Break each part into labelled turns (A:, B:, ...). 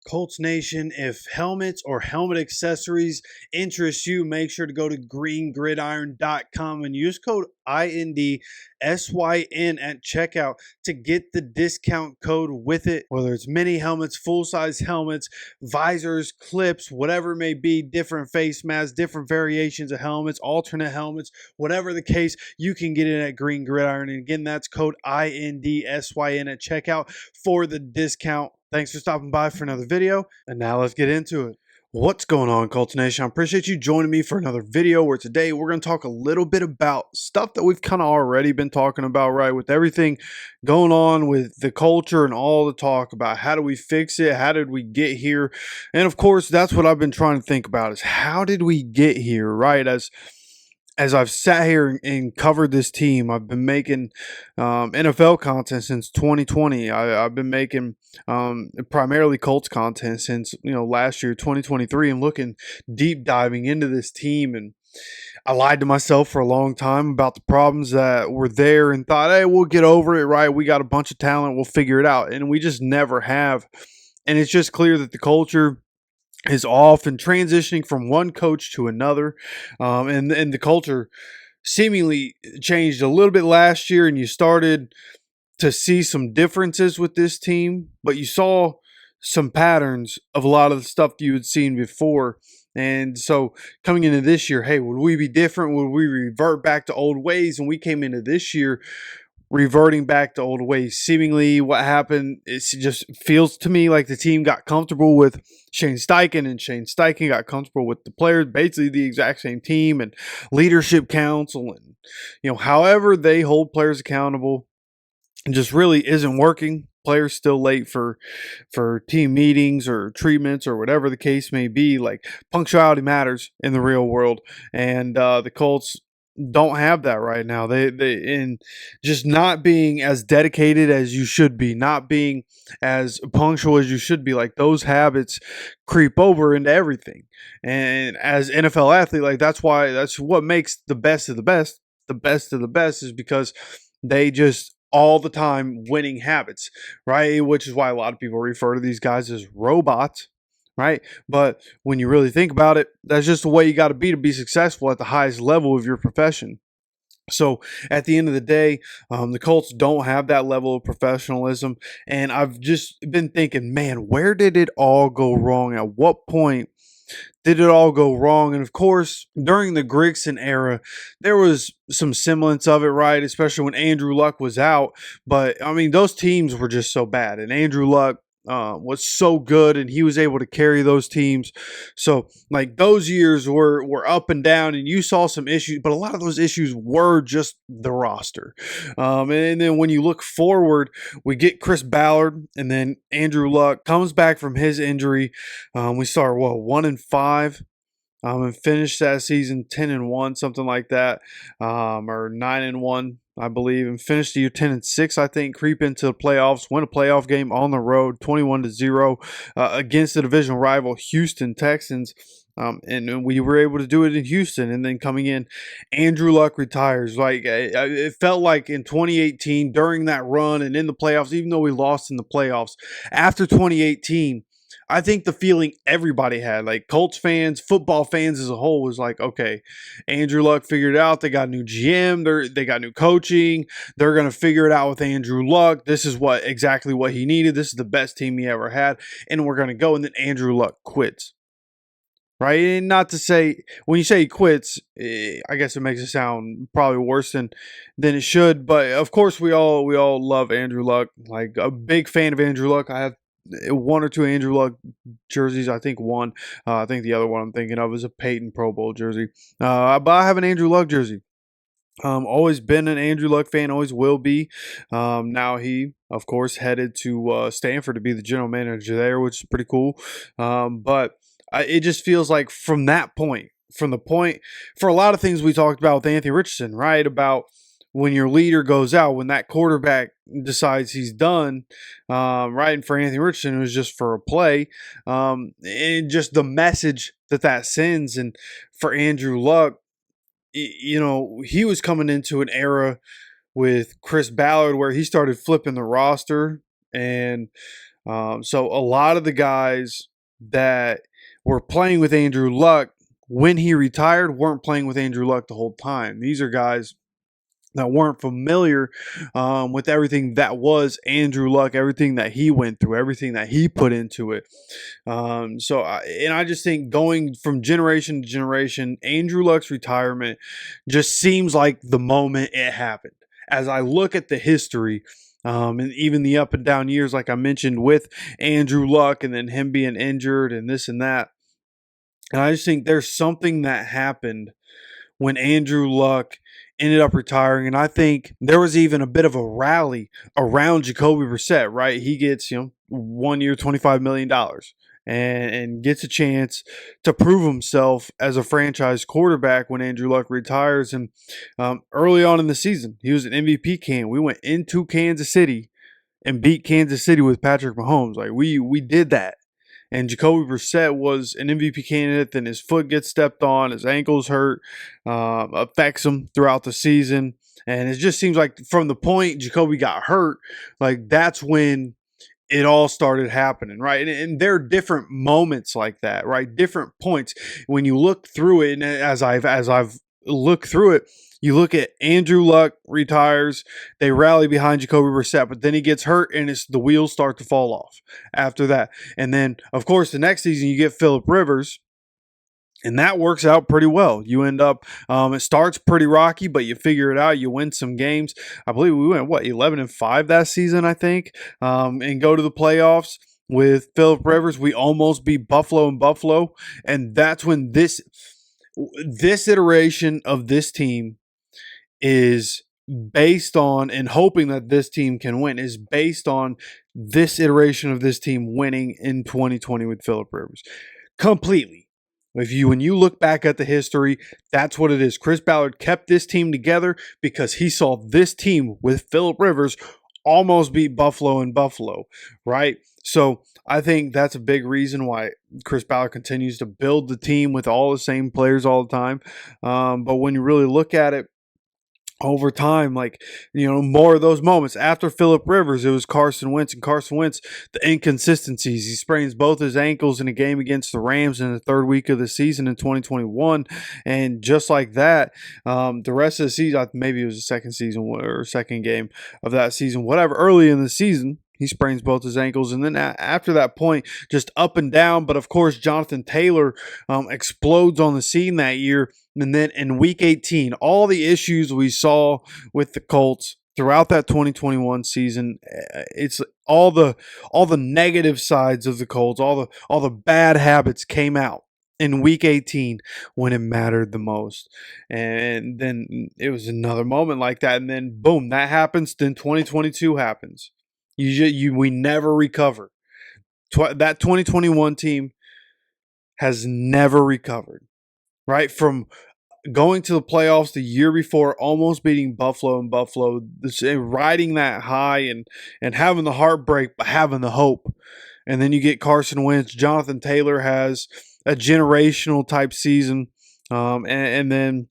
A: Colts Nation, if helmets or helmet accessories interest you, make sure to go to greengridiron.com and use code INDSYN at checkout to get the discount code with it. Whether it's mini helmets, full-size helmets, visors, clips, whatever it may be, different face masks, different variations of helmets, alternate helmets, whatever the case, you can get it at Green Gridiron. And again, that's code INDSYN at checkout for the discount. Thanks for stopping by for another video, and now let's get into it. What's going on, Colts Nation? I appreciate you joining me for another video where today we're going to talk a little bit about stuff that we've kind of already been talking about, right? With everything going on with the culture and all the talk about how do we fix it? How did we get here? And of course, that's what I've been trying to think about is how did we get here, right? As I've sat here and covered this team, I've been making NFL content since 2020. I've been making primarily Colts content since last year, 2023, and looking deep diving into this team. And I lied to myself for a long time about the problems that were there and thought, hey, we'll get over it, right? We got a bunch of talent, we'll figure it out, and we just never have. And it's just clear that the culture is off and transitioning from one coach to another, and the culture seemingly changed a little bit last year, and you started to see some differences with this team, but you saw some patterns of a lot of the stuff you had seen before. And so coming into this year, hey, would we be different? Would we revert back to old ways? And we came into this year reverting back to old ways. Seemingly what happened, it just feels to me like the team got comfortable with Shane Steichen, and Shane Steichen got comfortable with the players, basically the exact same team and leadership council, and however they hold players accountable, just really isn't working. Players still late for team meetings or treatments or whatever the case may be. Like, punctuality matters in the real world, and the Colts don't have that right now. They in just not being as dedicated as you should be, not being as punctual as you should be. Like, those habits creep over into everything. And as NFL athlete, like that's what makes the best of the best. The best of the best is because they just all the time winning habits, right? Which is why a lot of people refer to these guys as robots. Right. But when you really think about it, that's just the way you got to be successful at the highest level of your profession. So at the end of the day, the Colts don't have that level of professionalism. And I've just been thinking, man, where did it all go wrong? At what point did it all go wrong? And of course, during the Grigson era, there was some semblance of it, right? Especially when Andrew Luck was out. But I mean, those teams were just so bad. And Andrew Luck was so good, and he was able to carry those teams. So like those years were up and down, and you saw some issues, but a lot of those issues were just the roster. And then when you look forward, we get Chris Ballard, and then Andrew Luck comes back from his injury. We start 1-5. And finished that season 10-1, something like that, or 9-1, I believe, and finished the year 10-6. I think, creep into the playoffs, win a playoff game on the road, 21-0, against the divisional rival Houston Texans. And we were able to do it in Houston. And then coming in, Andrew Luck retires. Like, it felt like in 2018, during that run and in the playoffs, even though we lost in the playoffs, after 2018. I think the feeling everybody had, like Colts fans, football fans as a whole, was like, okay, Andrew Luck figured it out. They got a new GM. They got new coaching. They're going to figure it out with Andrew Luck. This is exactly what he needed. This is the best team he ever had. And we're going to go. And then Andrew Luck quits. Right? And not to say, when you say he quits, I guess it makes it sound probably worse than it should. But of course, we all love Andrew Luck. Like, a big fan of Andrew Luck. I have one or two Andrew Luck jerseys. I think one. I think the other one I'm thinking of is a Peyton Pro Bowl jersey. But I have an Andrew Luck jersey. Always been an Andrew Luck fan, always will be. Now he, of course, headed to Stanford to be the general manager there, which is pretty cool. But it just feels like from the point, for a lot of things we talked about with Anthony Richardson, right? About when your leader goes out, when that quarterback decides he's done, right? And for Anthony Richardson, it was just for a play, and just the message that sends. And for Andrew Luck, he was coming into an era with Chris Ballard where he started flipping the roster, and So a lot of the guys that were playing with Andrew Luck when he retired weren't playing with Andrew Luck the whole time. These are guys that weren't familiar with everything that was Andrew Luck, everything that he went through, everything that he put into it. I just think going from generation to generation, Andrew Luck's retirement just seems like the moment it happened. As I look at the history, and even the up and down years, like I mentioned with Andrew Luck and then him being injured and this and that. And I just think there's something that happened when Andrew Luck ended up retiring. And I think there was even a bit of a rally around Jacoby Brissett, right? He gets, 1 year, $25 million and gets a chance to prove himself as a franchise quarterback when Andrew Luck retires. And early on in the season, he was an MVP candidate. We went into Kansas City and beat Kansas City with Patrick Mahomes. Like we did that. And Jacoby Brissett was an MVP candidate. Then his foot gets stepped on, his ankle's hurt, affects him throughout the season. And it just seems like from the point Jacoby got hurt, like that's when it all started happening, right? And there are different moments like that, right? Different points when you look through it. And as I've looked through it, you look at Andrew Luck retires, they rally behind Jacoby Brissett, but then he gets hurt and the wheels start to fall off after that. And then, of course, the next season you get Phillip Rivers, and that works out pretty well. You end up, it starts pretty rocky, but you figure it out. You win some games. I believe we went, 11-5 that season, I think, and go to the playoffs with Phillip Rivers. We almost beat Buffalo in Buffalo. And that's when this iteration of this team is based on, and hoping that this team can win, is based on this iteration of this team winning in 2020 with Phillip Rivers. Completely. When you look back at the history, that's what it is. Chris Ballard kept this team together because he saw this team with Phillip Rivers almost beat Buffalo in Buffalo, right? So I think that's a big reason why Chris Ballard continues to build the team with all the same players all the time. But when you really look at it, over time, more of those moments. After Phillip Rivers, it was Carson Wentz. And Carson Wentz, the inconsistencies. He sprains both his ankles in a game against the Rams in the third week of the season in 2021. And just like that, the rest of the season, maybe it was the second season or second game of that season, whatever, early in the season, he sprains both his ankles. And then after that point, just up and down. But of course, Jonathan Taylor explodes on the scene that year. And then in week 18, all the issues we saw with the Colts throughout that 2021 season, it's all the negative sides of the Colts, all the bad habits came out in week 18 when it mattered the most. And then it was another moment like that. And then boom, that happens. Then 2022 happens. We never recover. That 2021 team has never recovered. Right? From going to the playoffs the year before, almost beating Buffalo in Buffalo, riding that high and having the heartbreak, but having the hope. And then you get Carson Wentz. Jonathan Taylor has a generational type season. And then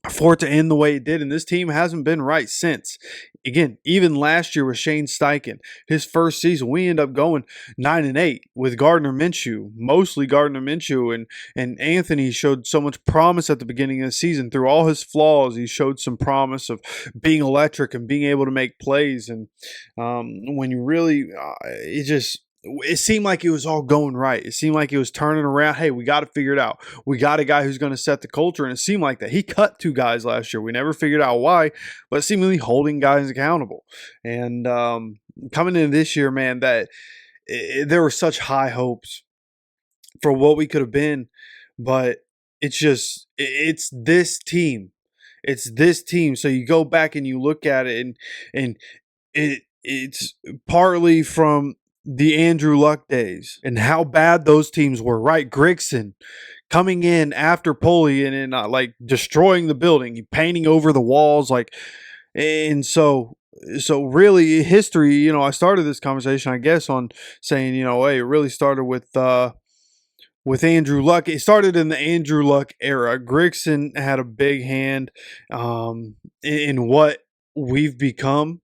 A: for it to end the way it did, and this team hasn't been right since. Again, even last year with Shane Steichen, his first season, we end up going 9-8 with Gardner Minshew, mostly Gardner Minshew, and Anthony showed so much promise at the beginning of the season. Through all his flaws, he showed some promise of being electric and being able to make plays. And when you really, it seemed like it was all going right. It seemed like it was turning around. Hey, we got to figure it out. We got a guy who's going to set the culture. And it seemed like that. He cut 2 guys last year. We never figured out why, but seemingly holding guys accountable. And coming into this year, man, there were such high hopes for what we could have been. But it's this team. It's this team. So you go back and you look at it, and it's partly from the Andrew Luck days and how bad those teams were, right? Grigson coming in after Poley and destroying the building, painting over the walls, and so really history, I started this conversation, I guess, on saying, hey, it really started with Andrew Luck. It started in the Andrew Luck era. Grigson had a big hand in what we've become.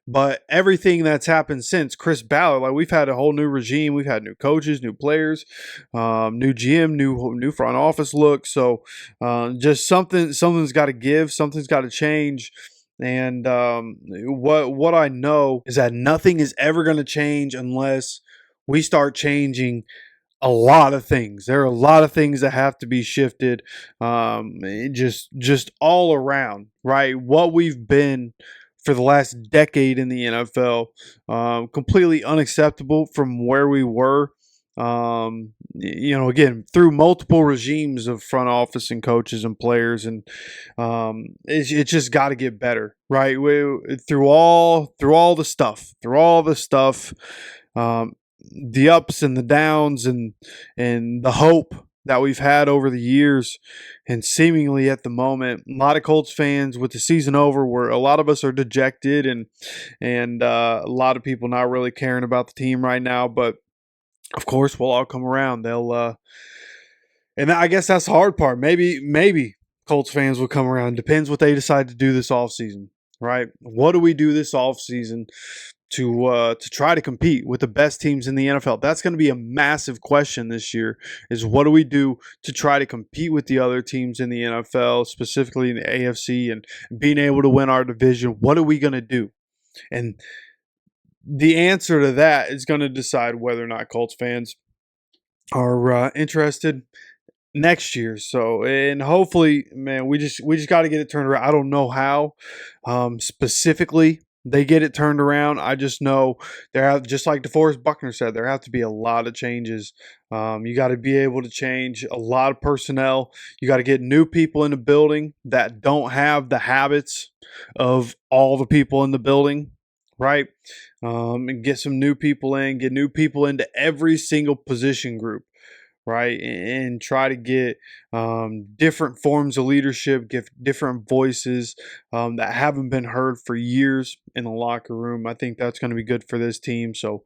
A: But everything that's happened since Chris Ballard, like we've had a whole new regime, we've had new coaches, new players, new GM, new front office look. So just something's got to give, something's got to change. And what I know is that nothing is ever going to change unless we start changing a lot of things. There are a lot of things that have to be shifted, just all around, right? What we've been for the last decade in the NFL, completely unacceptable from where we were. Again, through multiple regimes of front office and coaches and players, and it's just got to get better, right? Through all the stuff. The ups and the downs and the hope that we've had over the years, and seemingly at the moment, a lot of Colts fans with the season over, where a lot of us are dejected and a lot of people not really caring about the team right now. But of course, we'll all come around. They'll and I guess that's the hard part. Maybe Colts fans will come around. Depends what they decide to do this offseason, right? What do we do this offseason to try to compete with the best teams in the NFL? That's going to be a massive question this year, is what do we do to try to compete with the other teams in the NFL, specifically in the AFC, and being able to win our division? What are we going to do? And the answer to that is going to decide whether or not Colts fans are interested next year. So, and hopefully, man, we just got to get it turned around. I don't know how specifically they get it turned around. I just know just like DeForest Buckner said, there have to be a lot of changes. You got to be able to change a lot of personnel. You got to get new people in the building that don't have the habits of all the people in the building, right? And get some new people in, get new people into every single position group, right? And try to get different forms of leadership, get different voices that haven't been heard for years in the locker room. I think that's going to be good for this team. So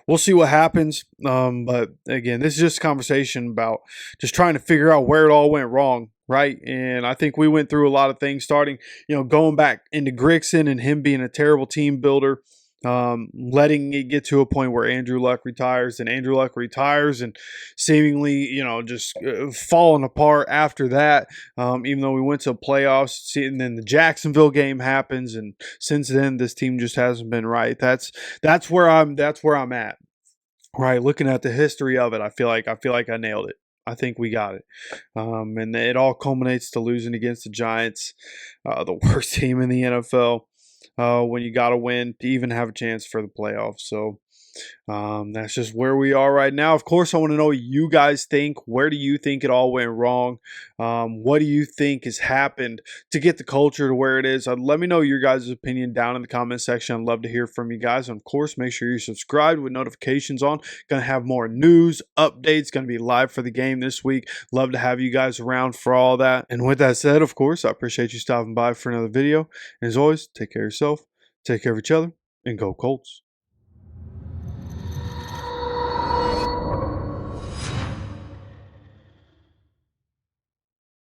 A: we'll see what happens. But again, this is just a conversation about just trying to figure out where it all went wrong. Right. And I think we went through a lot of things, starting, going back into Grigson and him being a terrible team builder. Letting it get to a point where Andrew Luck retires, and seemingly, just falling apart after that. Even though we went to playoffs, and then the Jacksonville game happens, and since then this team just hasn't been right. That's where I'm at. Right, looking at the history of it, I feel like I nailed it. I think we got it. And it all culminates to losing against the Giants, the worst team in the NFL. When you got to win to even have a chance for the playoffs. So that's just where we are right now. Of course, I want to know what you guys think. Where do you think it all went wrong? What do you think has happened to get the culture to where it is? Let me know your guys' opinion down in the comment section. I'd love to hear from you guys. And of course, make sure you're subscribed with notifications on. Going to have more news, updates. Going to be live for the game this week. Love to have you guys around for all that. And with that said, of course, I appreciate you stopping by for another video. And as always, take care of yourself, take care of each other, and go Colts.